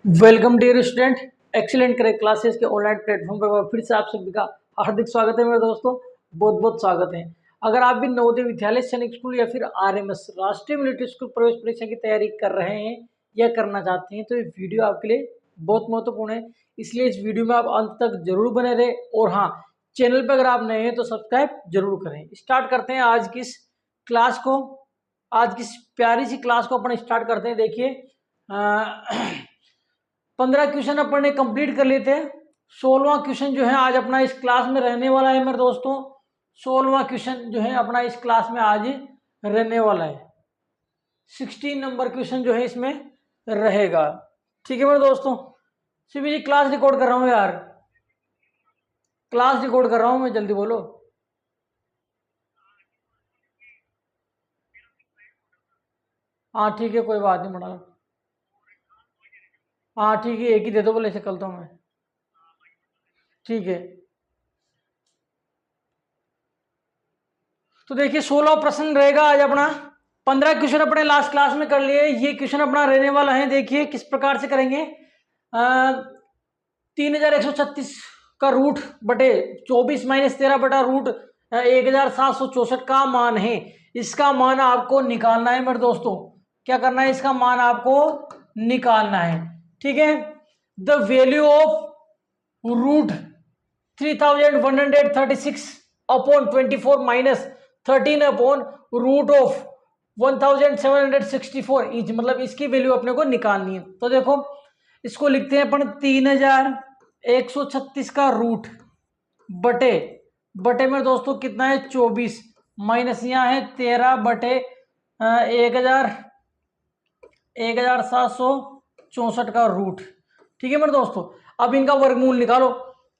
Welcome dear student. Excellent correct classes के online platform पर फिर से आप सभी का हार्दिक स्वागत है मेरे दोस्तों। बहुत बहुत स्वागत है। अगर आप भी नवोदय विद्यालय सैनिक स्कूल या फिर आरएमएस राष्ट्रीय मिलिट्री स्कूल प्रवेश परीक्षा की तैयारी कर रहे हैं या करना चाहते हैं तो ये वीडियो आपके लिए बहुत महत्वपूर्ण है, इसलिए इस वीडियो में आप अंत तक जरूर बने रहे। और हाँ, चैनल पर अगर आप नए हैं तो सब्सक्राइब जरूर करें। स्टार्ट करते हैं आज की इस क्लास को। आज की प्यारी सी क्लास को अपन स्टार्ट करते हैं। देखिए 15 क्वेश्चन अपन ने कंप्लीट कर लिए थे। 16वां क्वेश्चन जो है आज अपना इस क्लास में रहने वाला है मेरे दोस्तों। 16वां क्वेश्चन जो है अपना इस क्लास में आज रहने वाला है। 16 नंबर क्वेश्चन जो है इसमें रहेगा। ठीक है मेरे दोस्तों। शिवी जी क्लास रिकॉर्ड कर रहा हूँ यार, क्लास रिकॉर्ड कर रहा हूँ मैं, जल्दी बोलो। हाँ ठीक है, कोई बात नहीं, बना लो। हाँ ठीक है, एक ही दे दो बोले, ऐसे कल तो मैं। ठीक है, तो देखिए 16 प्रश्न रहेगा आज अपना। 15 क्वेश्चन अपने लास्ट क्लास में कर लिए। ये क्वेश्चन अपना रहने वाला है। देखिए किस प्रकार से करेंगे। 3136 का रूट बटे 24 - 13 बटा रूट 1764 का मान है। इसका मान आपको निकालना है मेरे दोस्तों। क्या करना है, इसका मान आपको निकालना है। ठीक है, the value of root 3136 upon 24 minus 13 upon root of 1764 inch, मतलब इसकी वैल्यू अपने को निकालनी है। तो देखो इसको लिखते हैं अपन 3136 का रूट बटे बटे में दोस्तों कितना है 24 माइनस यहाँ है 13 बटे 1764 का रूट। ठीक है मेरे दोस्तों। अब इनका वर्गमूल निकालो।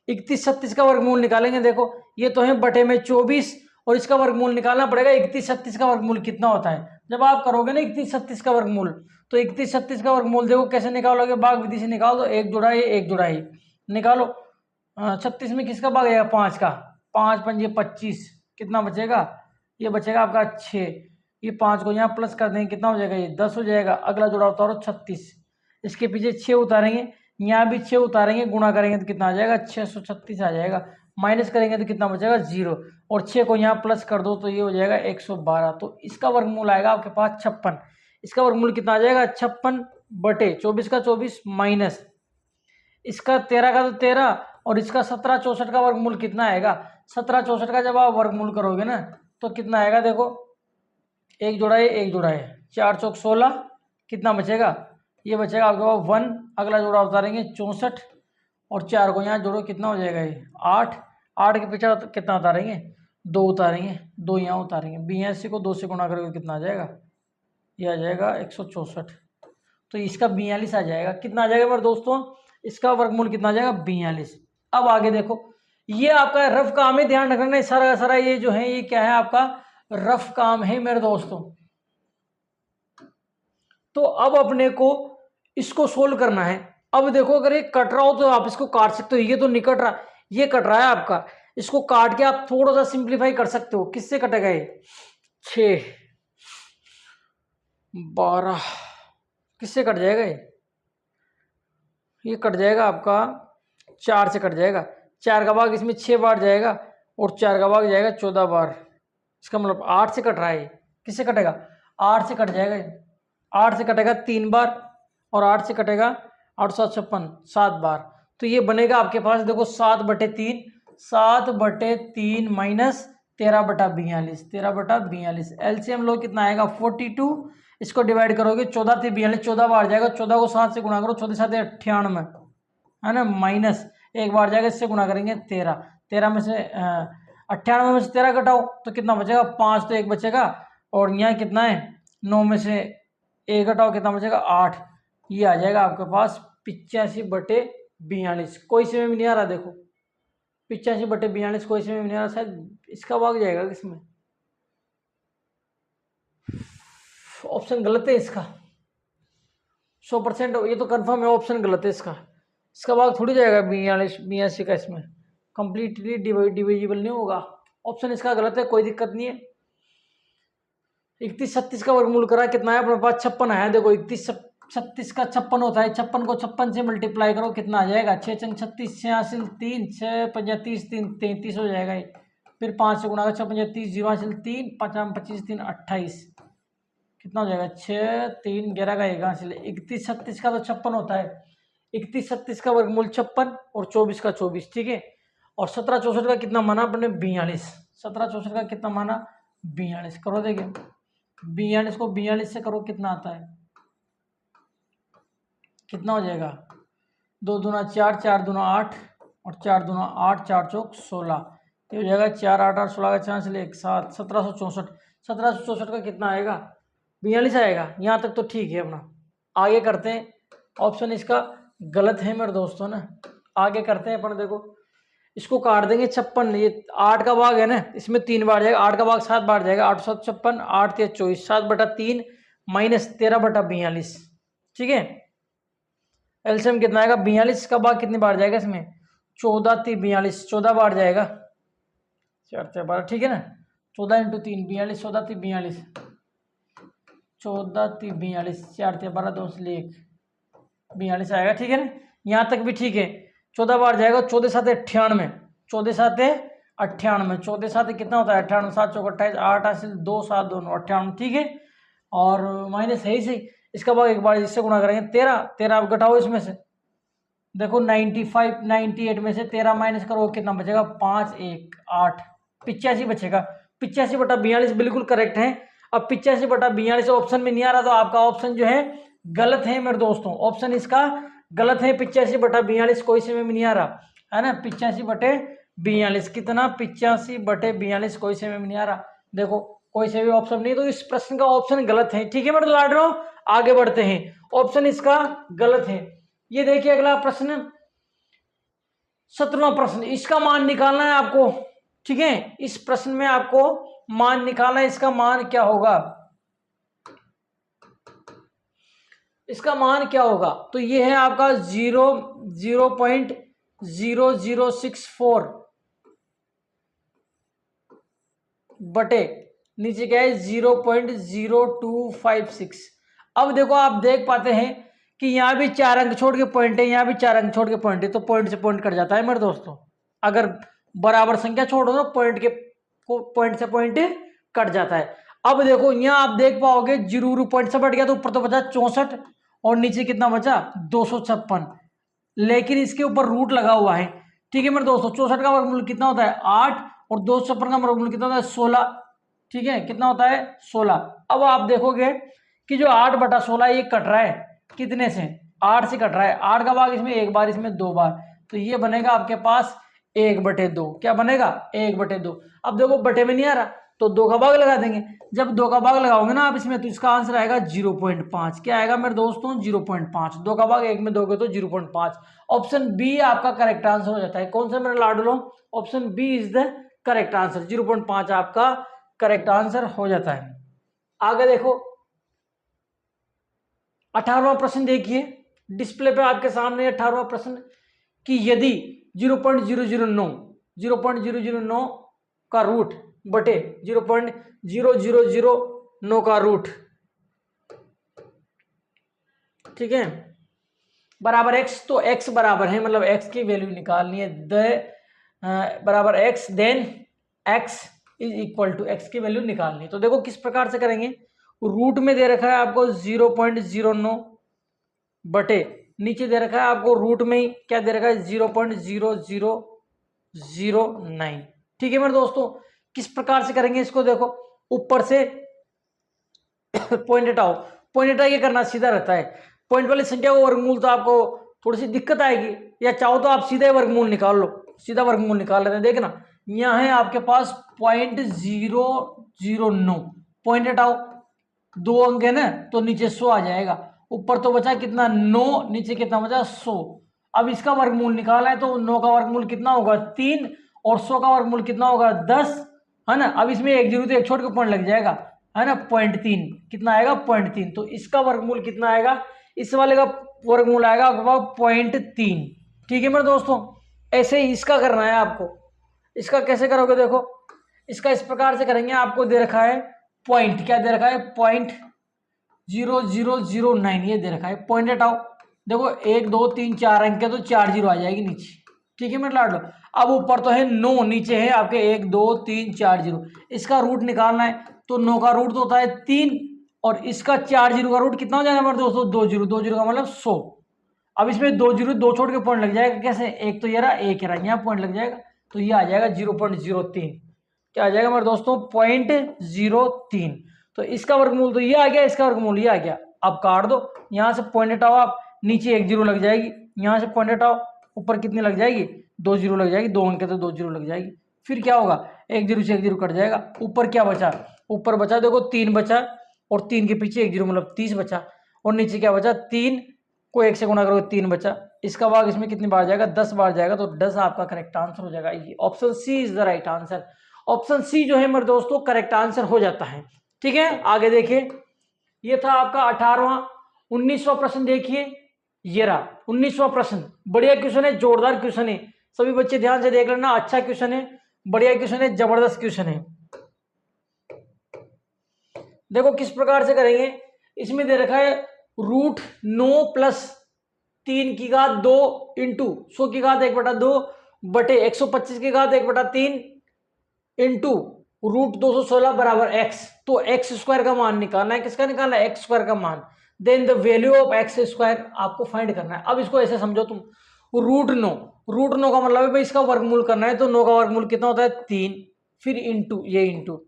3136 का वर्गमूल निकालेंगे। देखो ये तो है बटे में 24 और इसका वर्गमूल निकालना पड़ेगा। 3136 का वर्गमूल कितना होता है जब आप करोगे ना 3136 का वर्गमूल, तो 3136 का वर्गमूल देखो कैसे निकालोगे, भाग विधि से निकाल दो। एक जुड़ा है, एक जुड़ा है, निकालो। 36 में किसका भाग आएगा, 5 का। 5 पंजे 25, कितना बचेगा, ये बचेगा आपका 6। ये 5 को यहाँ प्लस कर देंगे, कितना हो जाएगा, ये 10 हो जाएगा। अगला जोड़ा उतारो 36, इसके पीछे 6 उतारेंगे, यहाँ भी 6 उतारेंगे, गुणा करेंगे तो कितना आ जाएगा 636 आ जाएगा। माइनस करेंगे तो कितना बचेगा 0, और 6 को यहाँ प्लस कर दो तो ये हो जाएगा 112। तो इसका वर्गमूल आएगा आपके पास 56। इसका वर्गमूल कितना आ जाएगा 56 बटे 24 का 24 माइनस इसका 13 का तो 13 और इसका 1764 का वर्गमूल कितना आएगा। 1764 का जब आप वर्गमूल करोगे ना तो कितना आएगा, देखो एक जोड़ा है, एक जोड़ा है, 4 चौक 16, कितना बचेगा, ये बचेगा आपके पास 1। अगला जोड़ा उतारेंगे 64 और 4 को यहाँ जोड़ो, कितना हो जाएगा ये 8। 8 के पीछे कितना उतारेंगे, 2 उतारेंगे, 2 यहाँ उतारेंगे। 82 को 2 से गुणा करोगे कितना आ जाएगा, ये आ जाएगा 164। तो इसका 42 आ जाएगा। कितना आ जाएगा मेरे दोस्तों, इसका वर्गमूल कितना आ जाएगा 42। अब आगे देखो, ये आपका रफ काम है, ध्यान रखना सारा सारा ये जो है ये क्या है आपका रफ काम है मेरे दोस्तों। तो अब अपने को इसको सोल्व करना है। अब देखो अगर ये कट रहा हो तो आप इसको काट सकते हो, ये तो नहीं कट रहा, ये कट रहा है आपका, इसको काट के आप थोड़ा सा सिंप्लीफाई कर सकते हो। किससे कटेगा ये 6 12, किससे कट जाएगा ये कट जाएगा आपका 4 से कट जाएगा। 4 का भाग इसमें 6 बार जाएगा और 4 का भाग जाएगा 14 बार। इसका मतलब 8 से कट रहा है। किससे कटेगा, 8 से कट जाएगा। 8 से कटेगा 3 बार और 8 से कटेगा 8 7 56 7 बार। तो ये बनेगा आपके पास देखो 7/3, 7/3 माइनस 13/42, 13/42। एलसीएम लो कितना आएगा 42। इसको डिवाइड करोगे 14 से 42, 14 बार जाएगा। 14 को 7 से गुणा करो, 14 7 98 है ना, माइनस एक बार जाएगा, इससे गुणा करेंगे 13। 13 में से 98 में से 13 घटाओ तो कितना बचेगा 5, तो एक बचेगा। और यहाँ कितना है 9 में से एक घटाओ, कितना बचेगा 8। ये आ जाएगा आपके पास 85/42। कोई से में नहीं आ रहा, देखो 85/42 कोई से में नहीं आ रहा, शायद इसका भाग जाएगा किसमें, ऑप्शन गलत है इसका 100%। ये तो कंफर्म है, ऑप्शन गलत है इसका। इसका भाग थोड़ी जाएगा 82 का, इसमें कंप्लीटली डिविजिबल नहीं होगा। ऑप्शन इसका गलत है, कोई दिक्कत नहीं है। 3136 का वर्गमूल करा कितना है अपने पास 56 आया। देखो 31 36 का 56 होता है, 56 को 56 से मल्टीप्लाई करो, कितना आ जाएगा? 6 चंग 36, 86 3, 6 पंजा 30, 3 33 हो जाएगा ये। फिर 5 से गुणा, 6 पंजा 30, 0 हासिल 3, 5 25 3 28, कितना हो जाएगा? 6 3 11 का 1 हासिल 31 36 का तो 56 होता है, 31 36 का वर्गमूल 56 और 24 का 24, ठीक है। और 17 64 का कितना माना अपने? 42। 17 64 का कितना माना? 42। करो देखिए, 42 को 42 से करो, कितना आता है? कितना हो जाएगा? 2 दूना 4, 4 दूना 8 और 4 दूना 8, 4 चौक 16, ये हो जाएगा 4 8 8 16 का 4 से 1 7, 1764। 1764 का कितना आएगा? 42 आएगा। यहाँ तक तो ठीक है अपना। आगे करते हैं, ऑप्शन इसका गलत है मेरे दोस्तों ना। आगे करते हैं अपन, देखो इसको काट देंगे 56, ये 8 का भाग है ना, इसमें 3 बार जाएगा, 8 का भाग 7 बार जाएगा, 8 7 56, 8 3 24, 7/3 माइनस 13/42, ठीक है। एलसीएम कितना आएगा? 42 का भाग कितनी बार जाएगा इसमें? 14 3 42, 14 बार जाएगा, 4 4 12, ठीक है ना। 14 × 3 42, 14 3 42, 14 3 42, 4 3 12 2 से 1 42 आएगा, ठीक है ना। यहाँ तक भी ठीक है। 14 बार जाएगा, 14 7 98, 14 7 98, 14 7 कितना होता है? 98, 7 चौक 28, 8 हासिल 2 7 2 98, ठीक है। और माइनस है ही सही, इसका भाग एक बार इससे गुणा करेंगे, 13 13 आप घटाओ इसमें से, देखो 95 98 में से 13 माइनस करो, कितना बचेगा? 5 1 8, 85 बचेगा। 85/42 बिल्कुल करेक्ट है। अब 85/42 ऑप्शन में नहीं आ रहा, तो आपका ऑप्शन जो है गलत है मेरे दोस्तों, ऑप्शन इसका गलत है। 85/42 कोई से में नहीं आ रहा है ना। 85/42 कितना? 85/42 कोई से में नहीं आ रहा, देखो कोई से भी ऑप्शन नहीं, तो इस प्रश्न का ऑप्शन गलत है, ठीक है मेरे लाडलो। आगे बढ़ते हैं, ऑप्शन इसका गलत है। ये देखिए अगला प्रश्न, 17वां प्रश्न, इसका मान निकालना है आपको, ठीक है। इस प्रश्न में आपको मान निकालना है, इसका मान क्या होगा? इसका मान क्या होगा? तो ये है आपका 0.0064 बटे नीचे क्या है? 0.0256। अब देखो, आप देख पाते हैं कि यहाँ भी 4 अंक छोड़ के पॉइंट है, यहाँ भी 4 अंक छोड़ के पॉइंट है, तो पॉइंट से पॉइंट कट जाता है मेरे दोस्तों। अगर बराबर संख्या छोड़ो तो पॉइंट से पॉइंट कट जाता है। अब देखो यहाँ आप देख पाओगे, 0 पॉइंट से बढ़ गया तो ऊपर तो बचा 64 और नीचे कितना बचा? 256, लेकिन इसके ऊपर रूट लगा हुआ है, ठीक है मेरे दोस्तों। 64 का वर्गमूल कितना होता है? 8, और 256 का वर्गमूल कितना होता है? 16, ठीक है। कितना होता है? 16। अब आप देखोगे कि जो 8/16 ये कट रहा है कितने से? 8 से कट रहा है। 8 का भाग इसमें 1 बार, इसमें 2 बार, तो ये बनेगा आपके पास 1/2। क्या बनेगा? 1/2। अब देखो बटे में नहीं आ रहा, तो 2 का भाग लगा देंगे। जब 2 का भाग लगाओगे ना आप इसमें, तो इसका आंसर आएगा 0.5। क्या आएगा मेरे दोस्तों? 0.5। 2 का भाग 1 में दोगे तो 0.5। ऑप्शन बी आपका करेक्ट आंसर हो जाता है। कौन सा मेरे लाडलो? Option B is the correct answer. 0.5 आपका करेक्ट आंसर हो जाता है। आगे देखो 18वां प्रश्न देखिए, डिस्प्ले पे आपके सामने 18वां प्रश्न, कि यदि 0.009 का रूट बटे 0.0009 का रूट, ठीक है, बराबर x, तो x बराबर है, मतलब x की वैल्यू निकालनी है, बराबर x, then x is equal to, x की वैल्यू निकालनी है। तो देखो किस प्रकार से करेंगे। रूट में दे रखा है आपको 0.09 बटे, नीचे दे रखा है आपको रूट में ही क्या दे रखा है? 0.0009, ठीक है मेरे दोस्तों। किस प्रकार से करेंगे इसको, देखो ऊपर से पॉइंट हटाओ। पॉइंट हटा के करना सीधा रहता है। पॉइंट वाली संख्या को वर्गमूल तो आपको थोड़ी सी दिक्कत आएगी, या चाहो तो आप सीधा वर्गमूल निकाल लो, सीधा वर्गमूल निकाल लेते हैं। देखना यहाँ है आपके पास 0.009, पॉइंट हटाओ, 2 अंक है ना, तो नीचे 100 आ जाएगा। ऊपर तो बचा कितना? 9, नीचे कितना बचा? 100। अब इसका वर्गमूल निकाला है, तो 9 का वर्गमूल कितना होगा? 3, और 100 का वर्गमूल कितना होगा? 10, है ना। अब इसमें एक जरूर एक छोड़ के पॉइंट लग जाएगा, है ना। 0.3 कितना आएगा? 0.3। तो इसका वर्गमूल कितना आएगा? इस वाले का वर्गमूल आएगा आपका 0.3, ठीक है मेरे दोस्तों। ऐसे ही इसका करना है आपको। इसका कैसे करोगे? देखो इसका इस प्रकार से करेंगे। आपको दे रखा है पॉइंट, क्या दे रखा है? पॉइंट 0.0009 ये दे रखा है। पॉइंट हटाओ, देखो 1 2 3 4 अंक है तो 4 जीरो आ जाएगी नीचे। ठीक है मेरे लाडलो, अब ऊपर तो है 9, नीचे है आपके 1 2 3 4 जीरो। इसका रूट निकालना है तो 9 का रूट तो होता है 3 और इसका 4 जीरो का रूट कितना हो जाएगा हमारे दोस्तों? 2 जीरो, 2 जीरो का मतलब 100। अब इसमें 2 जीरो 2 छोड़ के पॉइंट लग जाएगा कैसे? एक तो ये रहा, एक रहा, यहाँ पॉइंट लग जाएगा तो ये आ जाएगा 0.03। क्या आ जाएगा हमारे दोस्तों? 0.03। तो इसका वर्गमूल तो ये आ गया, इसका वर्गमूल ये आ गया। अब काट दो, यहाँ से पॉइंट हटाओ आप, नीचे 1 जीरो लग जाएगी, यहाँ से पॉइंट हटाओ, ऊपर कितनी लग जाएगी? 2 जीरो लग जाएगी, 2 अंक है तो 2 जीरो लग जाएगी। फिर क्या होगा? 1 जीरो से 1 जीरो कट जाएगा, ऊपर क्या बचा? ऊपर बचा देखो 3 बचा, और 3 के पीछे 1 जीरो मतलब 30 बचा, और नीचे क्या बचा? 3 को 1 से गुणा करोगे 3 बचा। इसका भाग इसमें कितनी बार जाएगा? 10 बार जाएगा, तो 10 आपका करेक्ट आंसर हो जाएगा। ये option C is the right answer. Option C जो है मेरे दोस्तों करेक्ट आंसर हो जाता है। ठीक है, आगे देखिए, ये था आपका 18वां। 19वां प्रश्न देखिए, ये रहा 19वां प्रश्न। बढ़िया क्वेश्चन है, जोरदार क्वेश्चन है, सभी बच्चे ध्यान से देख लेना। अच्छा क्वेश्चन है, बढ़िया क्वेश्चन है, जबरदस्त क्वेश्चन है। देखो किस प्रकार से करेंगे, इसमें दे रखा है √9 + 3 की घात 2 इंटू 100 की घात 1/2 बटे 125 की घात 1/3 इंटू √216 बराबर x। तो एक्स स्क्वायर का मान निकालना है। किसका निकालना है? एक्स स्क्वायर का मान। Then the value of x square आपको फाइंड करना है। अब इसको ऐसे समझो तुम, √9 का मतलब है भाई इसका वर्गमूल करना है, तो 9 का वर्गमूल कितना होता है? 3, फिर इंटू ये इंटू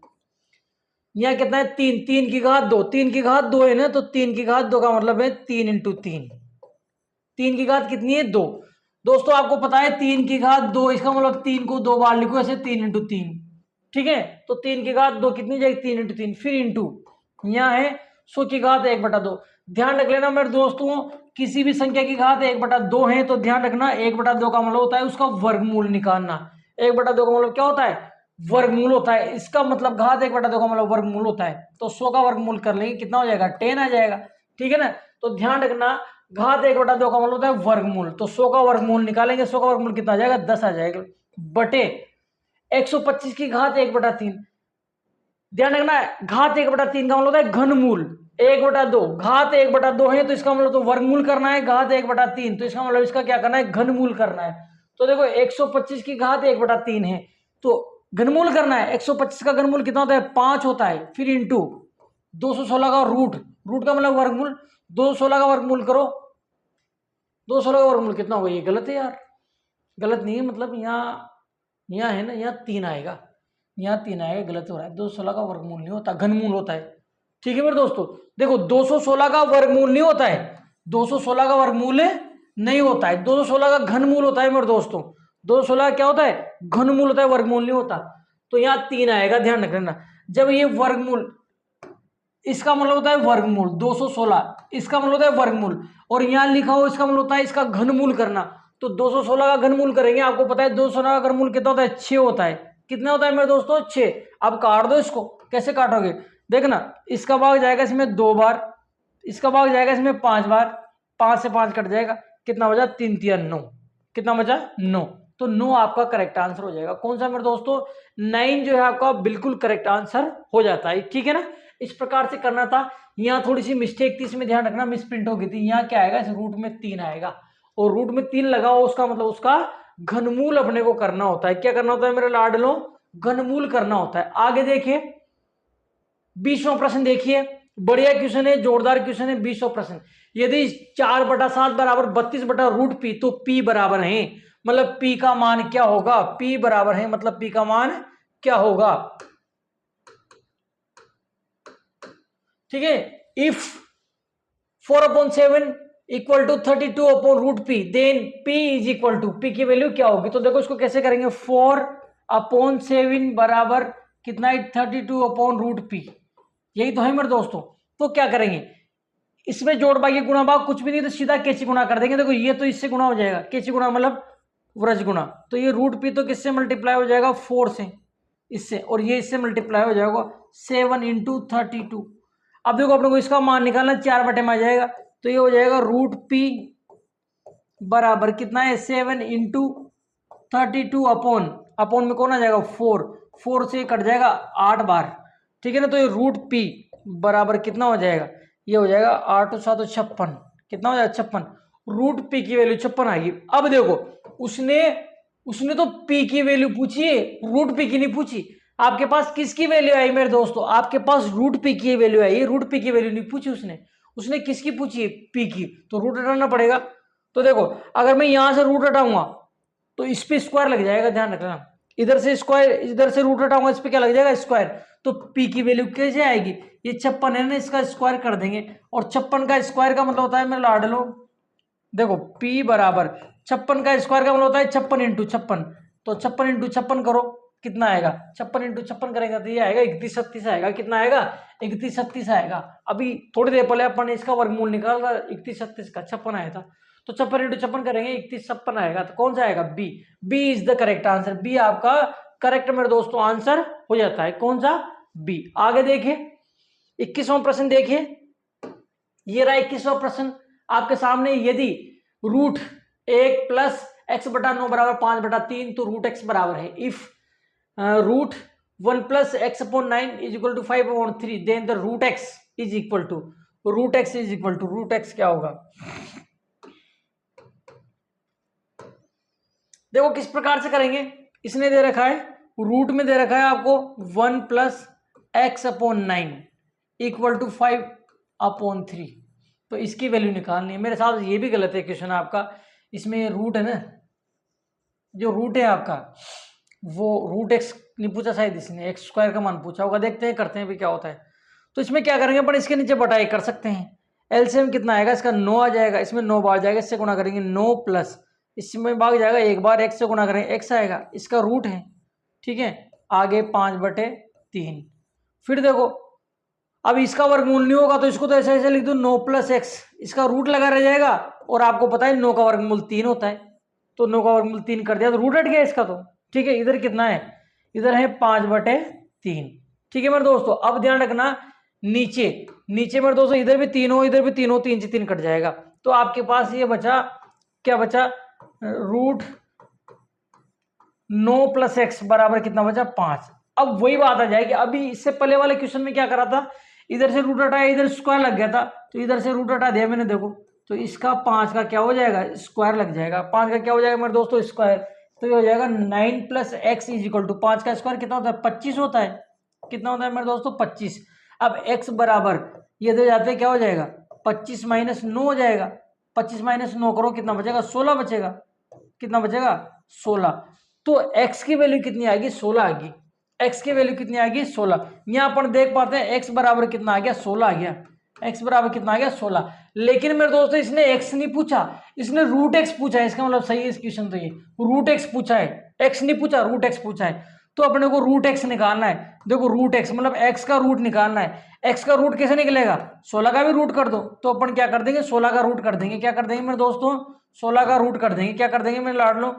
यहाँ कितना है? 3, 3 की घात 2, 3 की घात 2 है ना, तो 3 की घात 2 का मतलब है 3 इंटू 3। 3 की घात कितनी है? 2। दोस्तों आपको पता है 3 की घात 2, इसका मतलब 3 को 2 बार लिखो ऐसे, 3 इंटू 3। ठीक है, तो 3 की घात 2 कितनी जाएगी? 3 इंटू 3, फिर इंटू यहाँ है 100 की घात 1/2। ध्यान रख लेना मेरे दोस्तों, किसी भी संख्या की घात 1/2 है तो ध्यान रखना 1/2 का मतलब होता है उसका वर्गमूल निकालना। 1/2 का मतलब क्या होता है? वर्गमूल होता है। इसका मतलब घात 1/2 का मतलब वर्गमूल होता है। तो 100 का वर्गमूल कर लेंगे, कितना हो जाएगा? 10 आ जाएगा। ठीक है ना, तो ध्यान रखना घात 1/2 का मतलब होता है वर्गमूल। तो 100 का वर्गमूल निकालेंगे, 100 का वर्गमूल कितना आ जाएगा? 10 आ जाएगा, बटे 125 की घात 1/3। ध्यान रखना घात 1/3 का मतलब होता है घनमूल। 1/2 घात 1/2 है तो इसका मतलब तो वर्गमूल करना है, घात 1/3 तो इसका मतलब इसका क्या करना है? घनमूल करना है। तो देखो 125 की घात 1/3 है तो घनमूल करना है। 125 का घनमूल कितना होता है? 5 होता है, फिर इंटू 216 का रूट का मतलब वर्गमूल। 216 का वर्गमूल करो, 216 का वर्गमूल कितना होगा? ये गलत है यार, गलत नहीं है, मतलब यहाँ है ना, यहाँ 3 आएगा, यहाँ 3 आएगा, गलत हो रहा है। 216 का वर्गमूल नहीं होता, घनमूल होता है। ठीक है मेरे दोस्तों, देखो 216 का वर्गमूल नहीं होता है, 216 का वर्गमूल नहीं होता है, 216 का घनमूल होता है मेरे दोस्तों। 216 क्या होता है? घनमूल होता है, वर्गमूल नहीं होता। तो यहाँ 3 आएगा, ध्यान रखना। जब ये वर्गमूल, इसका मतलब होता है वर्गमूल 216, इसका मतलब होता है वर्गमूल, और यहाँ लिखा हो इसका मतलब होता है इसका घनमूल करना। तो 216 का घनमूल करेंगे, आपको पता है 216 का घनमूल कितना होता है? 6 होता है। कितना होता है मेरे दोस्तों? 6। अब काट दो इसको, कैसे काटोगे? देखना, इसका भाग जाएगा इसमें 2 बार, इसका भाग जाएगा इसमें 5 बार, 5 से 5 कट जाएगा, कितना बचा? 3 3 9, कितना बचा? 9। तो 9 आपका करेक्ट आंसर हो जाएगा। कौन सा मेरे दोस्तों? 9 जो है आपका बिल्कुल करेक्ट आंसर हो जाता है। ठीक है ना, इस प्रकार से करना था। यहाँ थोड़ी सी मिस्टेक थी, इसमें ध्यान रखना, मिस प्रिंट हो गई थी। यहाँ क्या आएगा? इस रूट में 3 आएगा, और रूट में 3 लगा हो उसका मतलब उसका घनमूल अपने को करना होता है। क्या करना होता है मेरे लाडलो? घनमूल करना होता है। आगे देखिए 20वां प्रश्न देखिए, बढ़िया क्वेश्चन है, जोरदार क्वेश्चन है। 20वां प्रश्न, यदि 4/7 बराबर 32/√p तो p बराबर है, मतलब p का मान क्या होगा? p बराबर है मतलब p का मान क्या होगा? ठीक है, if 4/7 equal to 32/√p then p is equal to, p की वैल्यू क्या होगी? तो देखो इसको कैसे करेंगे, 4/7 बराबर कितना है? 32/√p, यही तो है मेरे दोस्तों। तो क्या करेंगे, इसमें जोड़ भाग गुणा भाग कुछ भी नहीं, तो सीधा कैची गुणा कर देंगे। देखो ये तो इससे गुणा हो जाएगा, कैची गुणा मतलब व्रज गुणा, तो ये √p तो किससे मल्टीप्लाई हो जाएगा? 4 से, इससे, और ये इससे मल्टीप्लाई हो जाएगा 7 × 32। अब देखो अपने को इसका मान निकालना, 4 बटे में आ जाएगा, तो ये हो जाएगा √p बराबर कितना है? 7 × 32 अपॉन में कौन आ जाएगा? 4 से कट जाएगा 8 बार। ठीक है ना, तो ये √p बराबर कितना हो जाएगा? ये हो जाएगा 8 और 7 56, कितना हो जाएगा 56, रूट पी की वैल्यू 56 आएगी। अब देखो उसने उसने तो पी की वैल्यू पूछी है, रूट पी की नहीं पूछी। आपके पास किसकी वैल्यू आई मेरे दोस्तों, आपके पास रूट पी की वैल्यू आई है, रूट पी की वैल्यू नहीं पूछी उसने। उसने किसकी पूछी है, पी की, तो रूट हटाना पड़ेगा। तो देखो अगर मैं यहां से रूट हटाऊंगा तो इस पे स्क्वायर लग जाएगा, ध्यान रखना, इधर से स्क्वायर, इधर से रूट हटाऊंगा इस पे क्या लग जाएगा स्क्वायर। तो पी की वैल्यू कैसे आएगी, ये 56 है ना, इसका स्क्वायर कर देंगे, और 56 का स्क्वायर का मतलब होता है मेरे लाडलो, देखो P बराबर 56 का स्क्वायर का मतलब होता है 56 इंटू 56, तो 56 इंटू 56 करो, कितना आएगा, 56 इंटू 56 करेंगे तो ये आएगा 3136 आएगा, कितना आएगा 3136 आएगा। अभी थोड़ी देर पहले अपन ने इसका वर्गमूल निकाला 3136 का, 56 आया था, तो 56 इंटू 56 करेंगे 3156 आएगा, तो कौन सा आएगा B, B is the correct answer, B आपका करेक्ट मेरे दोस्तों आंसर हो जाता है, कौन सा बी। आगे देखिए 21वां प्रश्न देखिए, ये रहा 21वां प्रश्न आपके सामने, यदि रूट 1 प्लस एक्स बटा 9 बराबर 5 बटा 3 तो रूट एक्स बराबर है, if root 1 plus x upon 9 is equal to 5 upon 3 then the root x is equal to, root x is equal to, root x क्या होगा, देखो किस प्रकार से करेंगे, इसने दे रखा है रूट में दे रखा है आपको 1 plus x upon 9 equal to 5 upon 3, तो इसकी वैल्यू निकालनी है। मेरे साथ ये भी गलत है क्वेश्चन आपका, इसमें रूट है ना, जो रूट है आपका वो रूट एक्स नहीं पूछा शायद, इसने एक्स स्क्वायर का मान पूछा होगा, देखते हैं करते हैं भी क्या होता है। तो इसमें क्या करेंगे अपन, इसके नीचे बटाई कर सकते हैं, एलसीएम कितना आएगा इसका 9 आ जाएगा, इसमें 9 बार जाएगा, इससे गुणा करेंगे 9 प्लस इसमें भाग जाएगा एक बार, एक्स से गुणा करेंगे एक्स आएगा, इसका रूट है, ठीक है, आगे 5/3। फिर देखो अब इसका वर्गमूल नहीं होगा तो इसको तो ऐसे ऐसे लिख दो 9 प्लस एक्स, इसका रूट लगा रह जाएगा, और आपको पता है 9 का वर्गमूल 3 होता है, तो 9 का वर्गमूल 3 कर दिया तो रूट हट गया इसका, तो ठीक है, इधर कितना है, इधर है 5/3, ठीक है मेरे दोस्तों। अब ध्यान रखना नीचे, नीचे मेरे दोस्तों इधर भी 3 हो, इधर भी 3 हो, 3 से 3 कट जाएगा, तो आपके पास ये बचा, क्या बचा, रूट 9 प्लस एक्स बराबर कितना बचा 5। अब वही बात आ जाएगी, अभी इससे पहले वाले क्वेश्चन में क्या करा था, इधर से रूट हटाया, इधर स्क्वायर लग गया था, तो इधर से रूट हटा दिया मैंने, देखो तो इसका 5 का क्या हो जाएगा स्क्वायर लग जाएगा, 5 का क्या हो जाएगा मेरे दोस्तों स्क्वायर, तो ये हो जाएगा 9 plus x is equal to 5 का स्क्वायर कितना होता है 25 होता है, कितना होता है मेरे दोस्तों 25। अब एक्स बराबर ये दे जाते क्या हो जाएगा 25 माइनस 9 हो जाएगा, 25 माइनस 9 करो कितना बचेगा 16 बचेगा, कितना बचेगा 16, तो x की वैल्यू कितनी आएगी 16 आएगी, x की वैल्यू कितनी आएगी 16। यहाँ पर देख पाते हैं x बराबर कितना आ गया 16 आ गया, x बराबर कितना आ गया 16। लेकिन मेरे दोस्तों इसने x नहीं पूछा, इसने रूट x पूछा है, इसका मतलब सही है इस क्वेश्चन, तो ये रूट x पूछा है, x नहीं पूछा रूट x पूछा है, तो अपने को रूट x निकालना है। देखो रूट x मतलब x का रूट निकालना है, x का रूट कैसे निकलेगा 16 का भी रूट कर दो, तो अपन क्या कर देंगे 16 का रूट कर देंगे, क्या कर देंगे मेरे दोस्तों 16 का रूट कर देंगे, क्या कर देंगे मेरे लाडलो,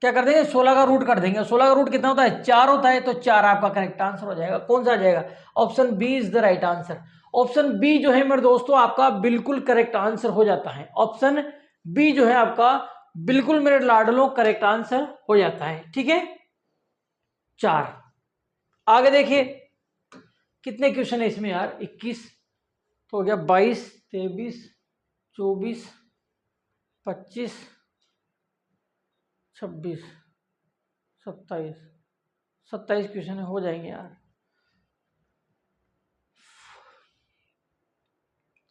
क्या कर देंगे 16 का रूट कर देंगे, 16 का रूट कितना होता है 4 होता है, तो 4 आपका करेक्ट आंसर हो जाएगा, कौन सा आ जाएगा option B is the right answer. Option B जो है मेरे दोस्तों आपका बिल्कुल करेक्ट आंसर हो जाता है, ऑप्शन बी जो है आपका बिल्कुल मेरे लाडलो करेक्ट आंसर हो जाता है, ठीक है 4। आगे देखिए कितने क्वेश्चन है इसमें यार 21 तो हो गया, 22 23 24 25 26 27 27 क्वेश्चन हो जाएंगे यार।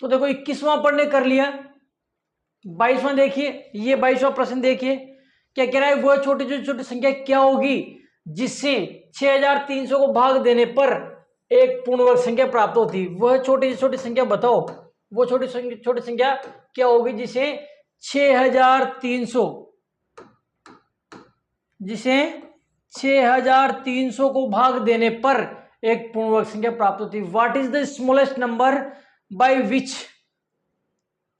तो देखो 21वां पढ़ने कर लिया, 22वां देखिए, ये 22वां प्रश्न देखिए क्या कह रहा है, वह छोटी छोटी संख्या क्या होगी जिससे 6300 को भाग देने पर एक पूर्ण वर्ग संख्या प्राप्त होती, वह छोटी छोटी संख्या बताओ, वो छोटी संख्या क्या होगी जिसे 6300 को भाग देने पर एक पूर्ण वर्ग संख्या प्राप्त होती है। What is the smallest number by which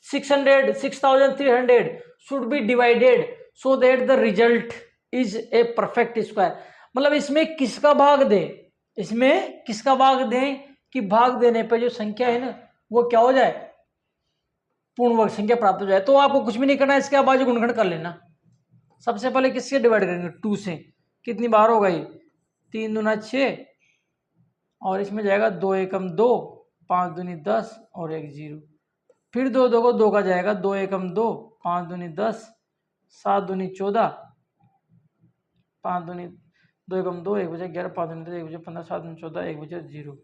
6300 should be divided so that the result is a perfect square। मतलब इसमें किसका भाग दे, इसमें किसका भाग दें कि भाग देने पे जो संख्या है ना वो क्या हो जाए पूर्ण वर्ग संख्या प्राप्त हो जाए। तो आपको कुछ भी नहीं करना है, इसके बाजू गुणनखंड कर लेना। सबसे पहले किससे डिवाइड करेंगे 2 से, कितनी बार होगा ये 3 दूना 6 और इसमें जाएगा 2 एकम 2, 5 दूनी 10 और 1 0। फिर 2 2 को 2 का जाएगा, 2 एकम 2, 5 दूनी 10, 7 दूनी 14, 5 दूनी 2 एकम 2, 1 बचे 11, 5 दूनी 10, 1 बचे 15, 7 दूनी 14, 1 बचे 0।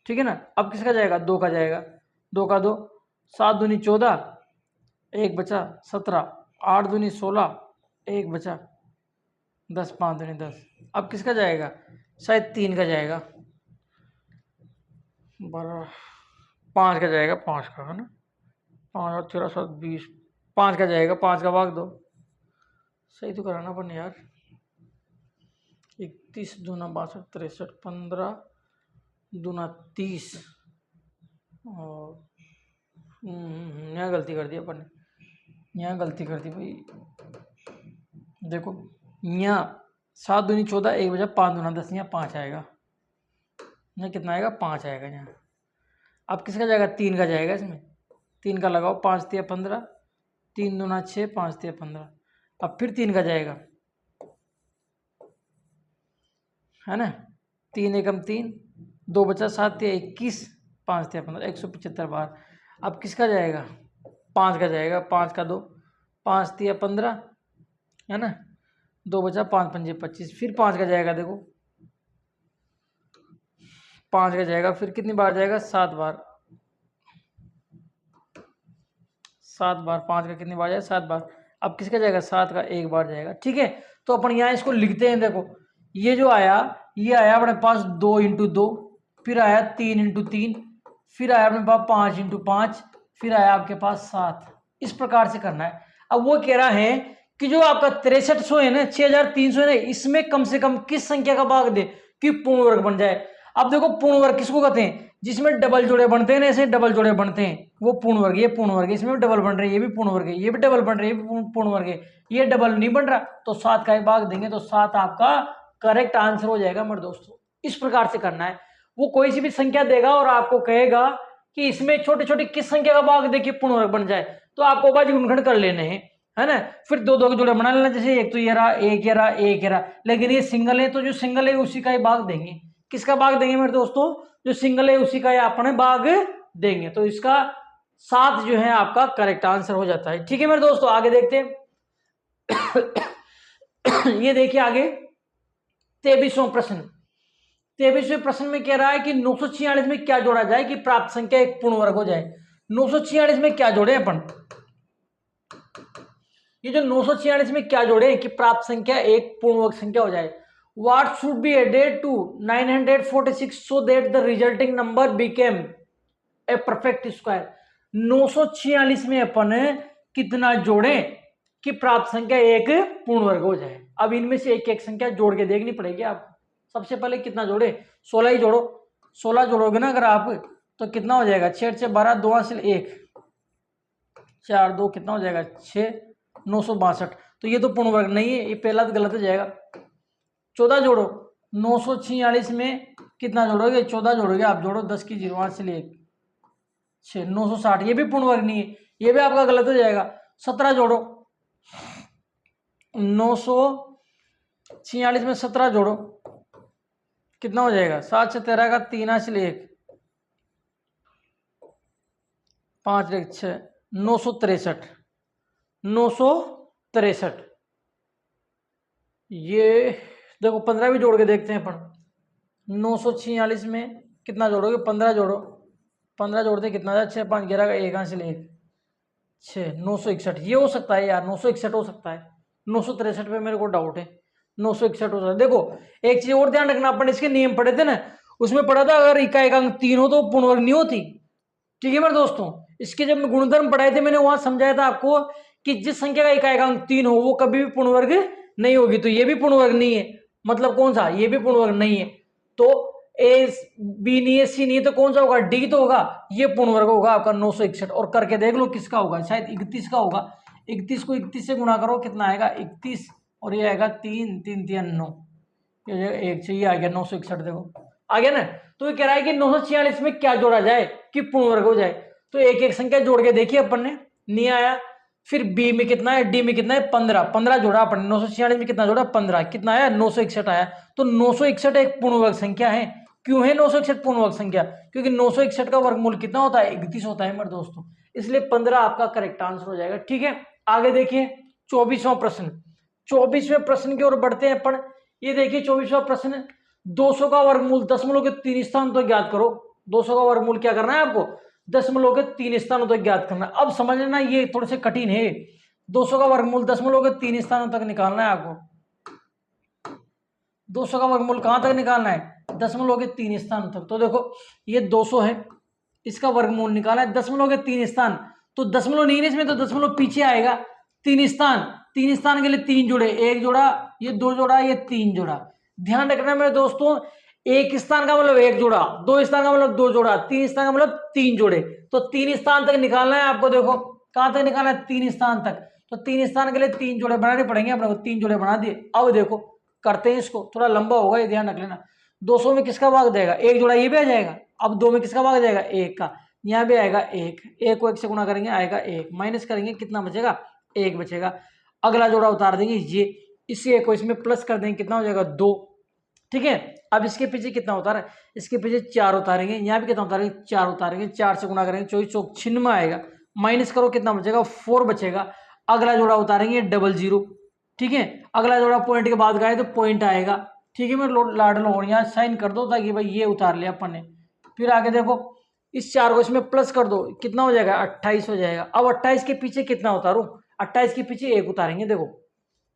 ठीक है ना। अब किसका जाएगा, 2 का जाएगा, 2 का 2, 7 दूनी 14, 1 बचा 17, 8 दूनी 16, 1 बचा 10, 5 दूनी 10। अब किसका जाएगा, शायद 3 का जाएगा, 5 का जाएगा, 5 का है ना, 5 और 13 7 20, 5 का जाएगा, 5 का भाग 2। सही तो कराना अपन यार। 31 दूना 62, 63, 15 दूना 30 और यहाँ गलती कर दी अपन ने, यहाँ गलती कर दी भाई। देखो यहाँ 7 दूनी 14, 1 बजा 5 दूना 10, यहाँ 5 आएगा, यहाँ कितना आएगा, 5 आएगा यहाँ। अब किसका जाएगा, 3 का जाएगा, इसमें 3 का लगाओ, 5 तिया 15, 3 दूना 6, 5 तिया 15। अब फिर 3 का जाएगा, है ना, 3 एकम 3, 2 बचा 7 तिया 21, 5 तिया 15, 175 बार। अब किसका जाएगा, 5 का जाएगा, 5 का 2, 5 तिया 15, है ना, 2 बचा 5 पंजे 25। फिर 5 का जाएगा, देखो 5 का जाएगा, फिर कितनी बार जाएगा, 7 बार, 7 बार 5 का कितनी बार जाएगा, 7 बार। अब किसका जाएगा, 7 का 1 बार जाएगा। ठीक है, तो अपन यहाँ इसको लिखते हैं। देखो ये जो आया, ये आया अपने पास 2 इंटू 2, फिर आया 3 इंटू 3, फिर आया अपने पास 5 इंटू 5, फिर आया आपके पास 7। इस प्रकार से करना है। अब वो कह रहा है कि जो आपका 6300 है ना, 6300 है ना, इसमें कम से कम किस संख्या का भाग दे कि पूर्ण वर्ग बन जाए। अब देखो पूर्ण वर्ग किसको कहते हैं, जिसमें डबल जोड़े बनते हैं ना, ऐसे डबल जोड़े बनते हैं, वो पूर्ण वर्ग। ये पूर्ण वर्ग, इसमें भी डबल बन रहे हैं, ये भी पूर्ण वर्ग है, ये भी डबल बन रहे हैं, ये भी पूर्ण वर्ग है। ये डबल नहीं बन रहा तो 7 का एक भाग देंगे, तो 7 आपका करेक्ट आंसर हो जाएगा मेरे दोस्तों। इस प्रकार से करना है। वो कोई सी भी संख्या देगा और आपको कहेगा कि इसमें छोटे छोटे किस संख्या का भाग दे कि पूर्ण वर्ग बन जाए, तो आपको बाजी गुणनखंड कर लेने हैं, है ना। फिर 2 2 के जोड़े बना लेना, जैसे एक तो ये रहा, एक ये रहा, एक ये रहा, लेकिन ये सिंगल है तो जो सिंगल है उसी का ही भाग देंगे। किसका भाग देंगे मेरे दोस्तों, जो सिंगल है उसी का ही अपने भाग देंगे। तो इसका 7 जो है आपका करेक्ट आंसर हो जाता है। ठीक है मेरे दोस्तों, आगे देखते हैं। ये देखिए आगे 23वां प्रश्न। 23वें प्रश्न में कह रहा है कि 946 में क्या जोड़ा जाए कि प्राप्त संख्या एक पूर्ण वर्ग हो जाए। 946 में क्या जोड़े अपन, ये जो 946 में क्या जोड़े कि प्राप्त संख्या एक पूर्ण वर्ग संख्या हो जाए। What should be added to 946 so that the resulting number became a perfect square। 946 में अपन कितना जोड़े कि प्राप्त संख्या एक पूर्ण वर्ग हो जाए। अब इनमें से एक एक संख्या जोड़ के देखनी पड़ेगी आपको। सबसे पहले कितना जोड़े, 16 ही जोड़ो। 16 जोड़ोगे ना अगर आप, तो कितना हो जाएगा, 6 6 12, 2 हासिल 1, 4 2 कितना हो जाएगा 6, 962। तो ये तो पूर्ण वर्ग नहीं है, ये पहला तो गलत हो जाएगा। 14 जोड़ो, 946 में कितना जोड़ोगे, 14 जोड़ोगे आप, जोड़ो 10 की 0 हासिल 1, 6, 960, ये भी पूर्ण वर्ग नहीं है, ये भी आपका गलत हो जाएगा। 17 जोड़ो, 946 में 17 जोड़ो, कितना हो जाएगा, 7 से 13 का 3 हासिल 1, 5 1 6, 963, 963। ये देखो 15 भी जोड़ के देखते हैं अपन। 946 में कितना जोड़ोगे, 15 जोड़ो, 15 जोड़ते कितना था, 6 5 11 का 1 हासिल 1, 6, 961। ये हो सकता है यार, 961 हो सकता है। 963 पे मेरे को डाउट है, 961 हो सकता है। देखो एक चीज और ध्यान रखना, अपन इसके नियम पढ़े थे ना, उसमें पढ़ा था अगर इकाई का अंक 3 हो तो पूर्ण वर्ग नहीं होती। ठीक है मेरे दोस्तों, इसके जब मैं गुणधर्म पढ़ाए थे मैंने वहां समझाया था आपको कि जिस संख्या का इकाई का अंक 3 हो वो कभी भी पूर्ण वर्ग नहीं होगी। तो ये भी पूर्ण वर्ग नहीं है, मतलब कौन सा, ये भी पूर्ण वर्ग नहीं है। तो ए बी नहीं है, सी नहीं है, तो कौन सा होगा, डी तो होगा, ये पूर्ण वर्ग होगा आपका 961। और करके देख लो किसका होगा, शायद 31 का होगा। 31 को 31 से गुणा करो, कितना आएगा 31, और ये आएगा 3 3 3 9, एक से ये आ गया 961। देखो आ गया ना। तो ये कह रहा है कि 946 में क्या जोड़ा जाए कि पूर्ण वर्ग हो जाए। तो एक एक संख्या जोड़ के देखिए अपन ने, नहीं आया। फिर बी में कितना है, डी में कितना है, 15 15 जोड़ा अपन ने। 946 में कितना जोड़ा, 15, कितना आया 961 आया। तो 961 एक पूर्ण वर्ग संख्या है, क्यों है 961 पूर्ण वर्ग संख्या? क्योंकि 961 का वर्गमूल कितना होता है? 31 होता है मेरे दोस्तों, इसलिए 15 आपका करेक्ट आंसर हो जाएगा। ठीक है, आगे देखिए 24वां प्रश्न। 24वें प्रश्न की ओर बढ़ते हैं अपन। ये देखिए 24वां प्रश्न, 200 का वर्गमूल दशमलव के 3 स्थान तो ज्ञात करो। 200 का वर्गमूल क्या करना है आपको? दशमलव के 3 स्थानों तक ज्ञात करना। अब समझ लेना ये थोड़े से कठिन है। 200 का वर्गमूल दशमलव के 3 स्थानों तक निकालना है आपको। 200 का वर्गमूल कहां तक निकालना है? दशमलव के 3 स्थान तक। तो देखो ये 200 है, इसका वर्गमूल निकाला है दशमलव के 3 स्थान, तो दशमलव नहीं है इसमें, तो दशमलव पीछे आएगा। 3 स्थान, 3 स्थान के लिए 3 जोड़े, 1 जोड़ा, ये 2 जोड़ा, ये 3 जोड़ा। ध्यान रखना मेरे दोस्तों, 1 स्थान का मतलब 1 जोड़ा, 2 स्थान का मतलब 2 जोड़ा, 3 स्थान का मतलब 3 जोड़े। तो 3 स्थान तक निकालना है आपको। देखो कहां तक निकालना है? 3 स्थान तक। तो 3 स्थान के लिए 3 जोड़े बनाने पड़ेंगे अपने को। 3 जोड़े बना दिए। अब देखो करते हैं इसको, थोड़ा लंबा होगा, ये ध्यान रख लेना। 200 में किसका भाग जाएगा? 1 जोड़ा, ये भी आ जाएगा। अब 2 में किसका भाग जाएगा? 1 का, यहाँ भी आएगा 1। 1 को 1 से गुणा करेंगे आएगा 1, माइनस करेंगे कितना बचेगा? 1 बचेगा। अगला जोड़ा उतार देंगे ये, इसी 1 को इसमें प्लस कर देंगे, कितना हो जाएगा? 2। ठीक है, अब इसके पीछे कितना उतारा? इसके पीछे 4 उतारेंगे, यहाँ भी कितना उतारेंगे? 4 उतारेंगे। 4 से गुणा करेंगे, 24 चौक 96 आएगा। माइनस करो कितना बचेगा? 4 बचेगा। अगला जोड़ा उतारेंगे 00। ठीक है, अगला जोड़ा पॉइंट के बाद गए तो पॉइंट आएगा। ठीक है, मैं लाडल हो यहाँ साइन कर दो ताकि भाई ये उतार लिया अपन ने। फिर आगे देखो इस 4 को इसमें प्लस कर दो, कितना हो जाएगा? 28 हो जाएगा। अब 28 के पीछे कितना उतारूं? 28 के पीछे 1 उतारेंगे। देखो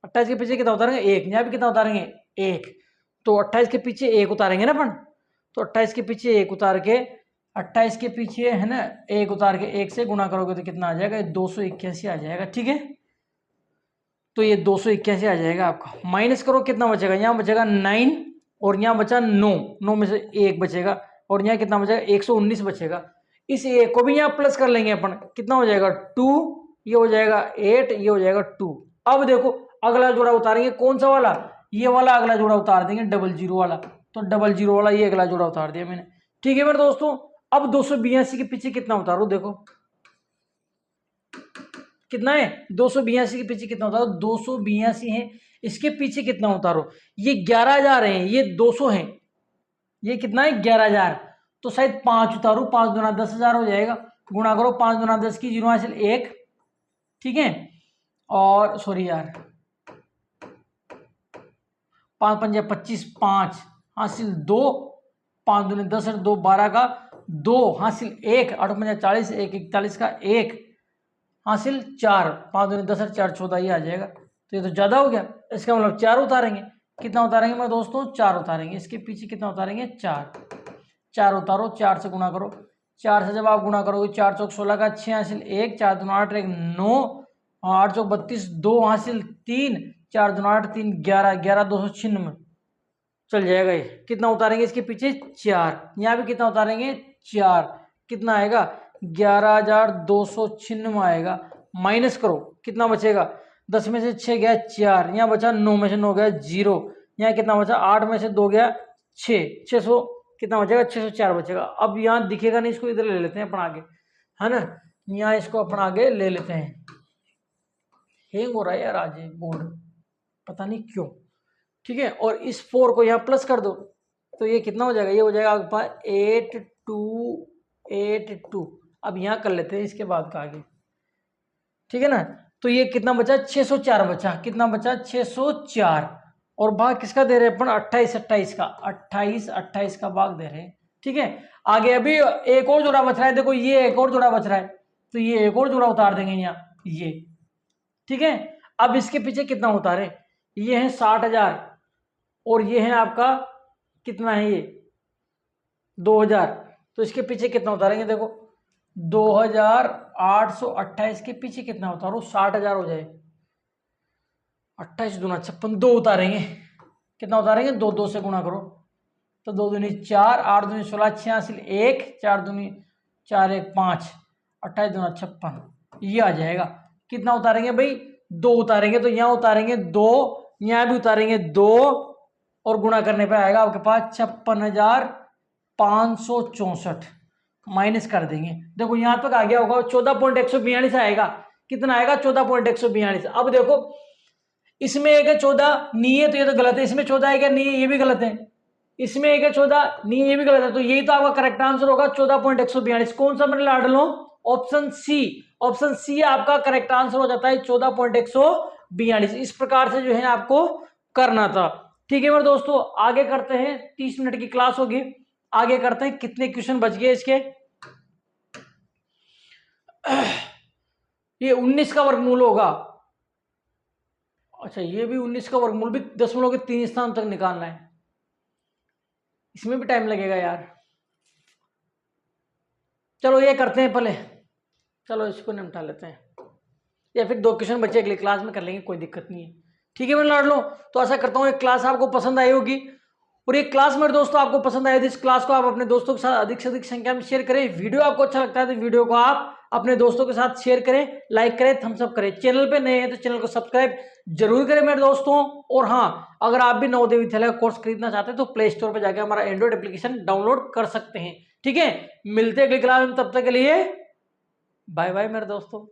28 के पीछे कितना उतारेंगे? 1। यहाँ भी कितना उतारेंगे? 1। तो 28 के पीछे 1 उतारेंगे ना अपन। तो 28 के पीछे 1 उतार के, 28 के पीछे है ना 1 उतार के 1 से गुणा करोगे तो कितना आ जाएगा? 281 आ जाएगा। ठीक है, तो ये 281 आ जाएगा आपका। माइनस करो कितना बचेगा? यहाँ बचेगा 9 और यहाँ बचा 9, 9 में से 1 बचेगा, और यहाँ कितना बचेगा? 119 बचेगा। इस 1 को भी यहाँ प्लस कर लेंगे अपन, कितना हो जाएगा? 2, ये हो जाएगा 8, ये हो जाएगा 2। अब देखो अगला जोड़ा उतारेंगे, कौन सा वाला? ये वाला अगला जोड़ा उतार देंगे, 00 वाला। तो 00 वाला ये अगला जोड़ा उतार दिया मैंने। ठीक है मेरे दोस्तों, अब 282 के पीछे कितना उतारो? देखो कितना है? 282 के पीछे कितना उतारो? 282 है, इसके पीछे कितना उतारो? ये 11,000 है, ये 200 है, ये कितना है? 11,000। तो शायद 5 उतारू, 5 दूना 10,000 हो जाएगा। गुणा करो, 5 दूना 10 की 0 हासिल 1। ठीक है, और सॉरी यार, 5 पंजे 25, 5 हासिल 2, 5 दूने 10 और 2 12 का 2 हासिल 1, 8 पंजे 40, 1 41 का 1 हासिल 4, 5 दूने 10 और 4 14, ये आ जाएगा। तो ये तो ज्यादा हो गया, इसका मतलब 4 उतारेंगे। कितना उतारेंगे मेरे दोस्तों? 4 उतारेंगे। इसके पीछे कितना उतारेंगे? 4 उतारो, 4 से गुणा करो। 4 से जब आप गुणा करोगे, 4 चौक 16 का 6 हासिल 1, 4 दूना 8, 1 9, 8 चौक 32, 2 हासिल 3, 4 दूना 8, 3 11, 11 296 चल जाएगा। ये कितना उतारेंगे? इसके पीछे 4। यहाँ भी कितना उतारेंगे? 4। कितना आएगा? 11,296 आएगा। माइनस करो कितना बचेगा? 10 में से 6 गया 4, यहाँ बचा 9 में से 9 गया 0, यहाँ कितना बचा? 8 में से 2 गया 6, 600 कितना बचेगा? 604 बचेगा। अब यहाँ दिखेगा नहीं, इसको इधर ले लेते हैं अपन आगे, है ना। यहाँ इसको अपन आगे ले लेते हैं। हैंग हो रहा है यार आज ये बोर्ड, पता नहीं क्यों। ठीक है, और इस 4 को यहाँ प्लस कर दो, तो ये कितना हो जाएगा? ये हो जाएगा आपके पास 8282। अब यहाँ कर लेते हैं इसके बाद का आगे। ठीक है ना, तो ये कितना बचा? 604 बचा। कितना बचा? 604। और भाग किसका दे रहे हैं अपन? 28 28 का, 28 28 का भाग दे रहे हैं। ठीक है, आगे अभी एक और जोड़ा बच रहा है। देखो ये एक और जोड़ा बच रहा है, तो ये एक और जोड़ा उतार देंगे यहाँ, ये। ठीक है, अब इसके पीछे कितना उतारे? ये है 60,000 और ये है आपका कितना है? ये 2,000। तो इसके पीछे कितना उतारेंगे? देखो 2,828 के पीछे कितना उतारो? 60,000 हो जाए। 28 दूना 56, 2 उतारेंगे। कितना उतारेंगे? 2 2 से गुणा करो, तो 2 दूनी 4, 8 दूनी 16, 86 1, 4 दूनी 4 1 5, 28 दूना 56, ये आ जाएगा। कितना उतारेंगे भाई? 2 उतारेंगे। तो यहाँ उतारेंगे 2, यहाँ भी उतारेंगे 2, और गुणा करने पे आएगा आपके पास 56,564। माइनस कर देंगे। देखो यहाँ तक आ गया होगा, 14.142 आएगा। कितना आएगा? 14.142। अब देखो इसमें एक है 14 नहीं है, तो ये तो गलत है। इसमें 14 है क्या? नहीं है, ये भी गलत है। इसमें 1 है 14, नहीं ये भी गलत है, तो यही तो आपका करेक्ट आंसर होगा 14.142। कौन सा मेरे लाडलो? Option C. ऑप्शन सी आपका करेक्ट आंसर हो जाता है 14.142। इस प्रकार से जो है आपको करना था। ठीक है मेरे दोस्तों, आगे करते हैं, 30 मिनट की क्लास होगी, आगे करते हैं। कितने क्वेश्चन बच गए इसके? ये 19 का वर्गमूल होगा। अच्छा, ये भी 19 का वर्गमूल भी दशमलव के 3 स्थान तक निकालना है, इसमें भी टाइम लगेगा यार। चलो ये करते हैं पहले, चलो इसको निपटा लेते हैं, या फिर 2 क्वेश्चन बच्चे अगली क्लास में कर लेंगे, कोई दिक्कत नहीं है। ठीक है मेरे लाडलो, तो आशा करता हूँ ये क्लास आपको पसंद आई होगी, और ये क्लास मेरे दोस्तों आपको पसंद आई तो इस क्लास को आप अपने दोस्तों के साथ अधिक से अधिक संख्या में शेयर करें। वीडियो आपको अच्छा लगता है तो वीडियो को आप अपने दोस्तों के साथ शेयर करें, लाइक करें, थम्स अप करें। चैनल पे नए हैं तो चैनल को सब्सक्राइब जरूर करें मेरे दोस्तों। और हाँ, अगर आप भी नवोदय विद्यालय का कोर्स खरीदना चाहते हैं तो प्ले स्टोर पर जाकर हमारा एंड्रॉइड एप्लीकेशन डाउनलोड कर सकते हैं। ठीक है, मिलते हैं अगली क्लास में, तब तक के लिए बाय बाय मेरे दोस्तों।